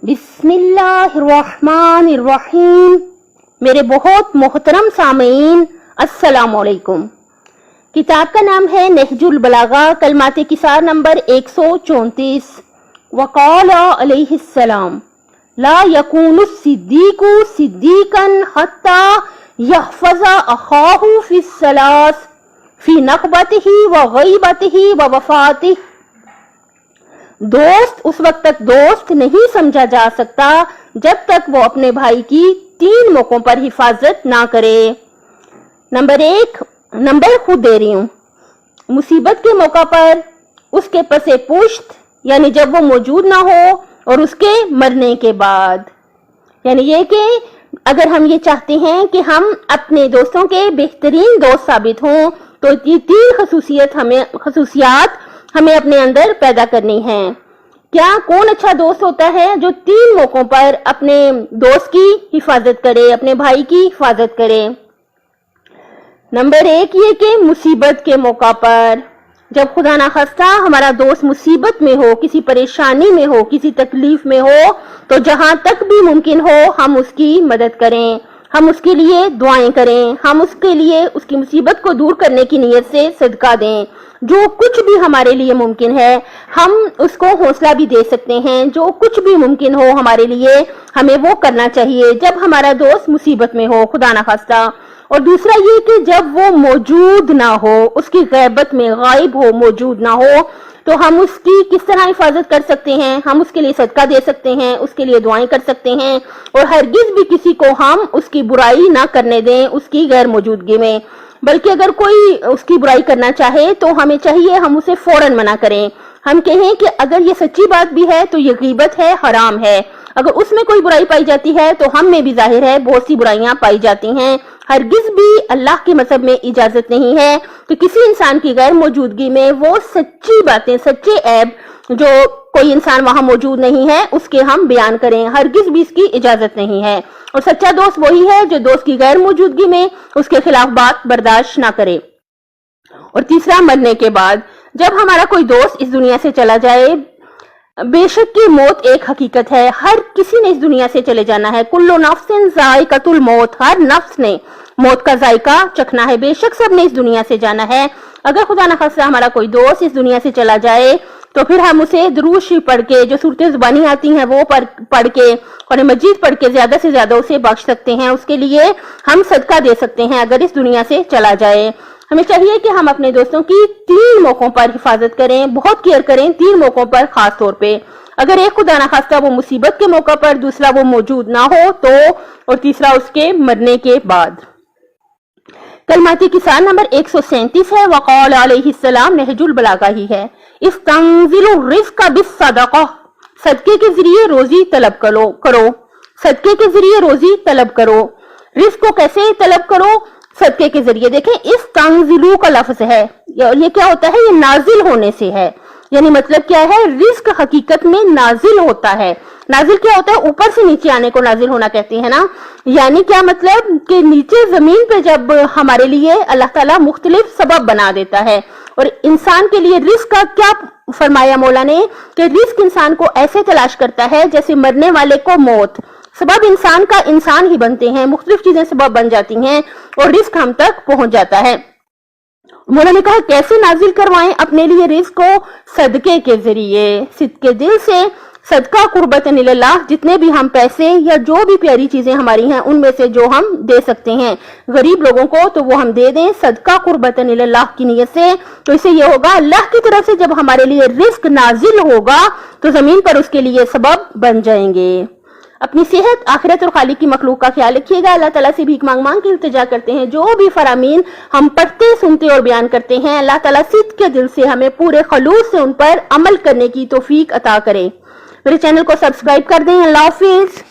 बिस्मिल्लाहिर्रहमानिर्रहीम। मेरे बहुत मोहतरम सामीन, अस्सलाम वालेकुम। किताब का नाम है नहजुल बलागा, कलमाते किसार नंबर 134। वक़ाल अलैहिस्सलाम ला यकूनु सिद्दीकु सिद्दीकन हत्ता यहफ़ज़ा अख़ाहु फ़िस्सलास फ़ी नक़बतिही व ग़ीबतिही व वफ़ातिही। दोस्त उस वक्त तक दोस्त नहीं समझा जा सकता जब तक वो अपने भाई की 3 मौकों पर हिफाजत ना करे। नंबर खुद दे रही हूँ। मुसीबत के मौका पर, उसके पसे पुश्त यानी जब वो मौजूद ना हो, और उसके मरने के बाद। यानी ये कि अगर हम ये चाहते हैं कि हम अपने दोस्तों के बेहतरीन दोस्त साबित हों तो ये 3 खसूसियात हमें अपने अंदर पैदा करनी है। क्या कौन अच्छा दोस्त होता है जो 3 मौकों पर अपने दोस्त की हिफाजत करे, अपने भाई की हिफाजत करे। नंबर 1 ये कि मुसीबत के मौका पर, जब खुदा ना खास्ता हमारा दोस्त मुसीबत में हो, किसी परेशानी में हो, किसी तकलीफ में हो, तो जहां तक भी मुमकिन हो हम उसकी मदद करें, हम उसके लिए दुआएं करें, हम उसके लिए उसकी मुसीबत को दूर करने की नीयत से सदका दें। जो कुछ भी हमारे लिए मुमकिन है हम उसको हौसला भी दे सकते हैं। जो कुछ भी मुमकिन हो हमारे लिए हमें वो करना चाहिए जब हमारा दोस्त मुसीबत में हो, खुदा ना खास्ता। और दूसरा ये कि जब वो मौजूद ना हो, उसकी गैबत में गायब हो, मौजूद ना हो, तो हम उसकी किस तरह हिफाजत कर सकते हैं। हम उसके लिए सदका दे सकते हैं, उसके लिए दुआएं कर सकते हैं, और हरगिज भी किसी को हम उसकी बुराई ना करने दें उसकी गैर मौजूदगी में। बल्कि अगर कोई उसकी बुराई करना चाहे तो हमें चाहिए हम उसे फौरन मना करें। हम कहें कि अगर ये सच्ची बात भी है तो ये गीबत है, हराम है। अगर उसमें कोई बुराई पाई जाती है तो हम में भी जाहिर है बहुत सी बुराइयां पाई जाती हैं। हरगिज भी अल्लाह के मज़हब में इजाजत नहीं है कि किसी इंसान की गैर मौजूदगी में वो सच्ची बातें, सच्चे ऐब जो कोई इंसान वहां मौजूद नहीं है उसके हम बयान करें। हरगिज भी इसकी इजाजत नहीं है। और सच्चा दोस्त वही है जो दोस्त की गैर मौजूदगी में उसके खिलाफ बात बर्दाश्त ना करे। और तीसरा, मरने के बाद, जब हमारा कोई दोस्त इस दुनिया से चला जाए, बेशक की मौत एक हकीकत है, हर किसी ने इस दुनिया से चले जाना है। कुल्लु नफ्सिन ज़ाइक़तुल मौत, हर नफ्स ने मौत का जायका चखना है। बेशक सब ने इस दुनिया से जाना है। अगर खुदा न खास्ता हमारा कोई दोस्त इस दुनिया से चला जाए तो फिर हम उसे दुरूद शरीफ पढ़ के, जो सूरतें ज़ुबानी आती हैं वो पढ़ के, कुरान मजीद पढ़ के ज्यादा से ज्यादा उसे बख्श सकते हैं। उसके लिए हम सदका दे सकते हैं अगर इस दुनिया से चला जाए। हमें चाहिए कि हम अपने दोस्तों की 3 मौकों पर हिफाजत करें, बहुत केयर करें 3 मौकों पर खास तौर पे। अगर एक खुदा ना खास्ता वो मुसीबत के मौका पर, दूसरा वो मौजूद ना हो तो, और तीसरा उसके मरने के बाद। कलमाती किसान नंबर 137 है। वक़ाल अलैहिस्सलाम नहजुल बलागा ही है। इस्तंज़िलु रिज़्क़ बिस्सदक़ा, सदके के जरिए रोजी तलब करो। सदके के जरिए रोजी तलब करो। रिज़्क़ को कैसे तलब करो? सदके के जरिए। देखें, इस तंज़िलु का लफ्ज है, ये क्या होता है? ये नाजिल होने से है। यानी मतलब क्या है? रिज़्क़ हकीकत में नाजिल होता है। नाजिल क्या होता है? ऊपर से नीचे आने को नाजिल होना कहते हैं ना। यानी क्या मतलब कि नीचे जमीन पे जब हमारे लिए अल्लाह ताला मुख्तलिफ सबब बना देता है। और इंसान के लिए रिज़्क़ का क्या फरमाया मौला ने कि रिज़्क़ इंसान को ऐसे तलाश करता है जैसे मरने वाले को मौत। सबब इंसान का इंसान ही बनते हैं, मुख्तलिफ चीजें सबब बन जाती हैं और रिज़्क़ हम तक पहुंच जाता है। मौला ने कहा कैसे नाजिल करवाएं अपने लिए रिज़्क़ को? सदके के जरिए, सिद्के दिल से सदका कुर्बतन इल्लाह, जितने भी हम पैसे या जो भी प्यारी चीजें हमारी हैं उनमें से जो हम दे सकते हैं गरीब लोगों को तो वो हम दे दें सदका कुर्बतन इल्लाह की नीयत से। तो इससे ये होगा अल्लाह की तरफ से जब हमारे लिए रिज़्क़ नाजिल होगा तो जमीन पर उसके लिए सबब बन जाएंगे। अपनी सेहत, आखिरत और खालिक की मखलूक का ख्याल रखिएगा। अल्लाह ताला से भीख मांग मांग के इल्तिजा करते हैं। जो भी फरामीन हम पढ़ते, सुनते और बयान करते हैं, अल्लाह ताला सिद्क़ के दिल से हमें पूरे खलूस से उन पर अमल करने की तौफीक अता करे। मेरे चैनल को सब्सक्राइब कर दें। अल्लाह हाफिज़।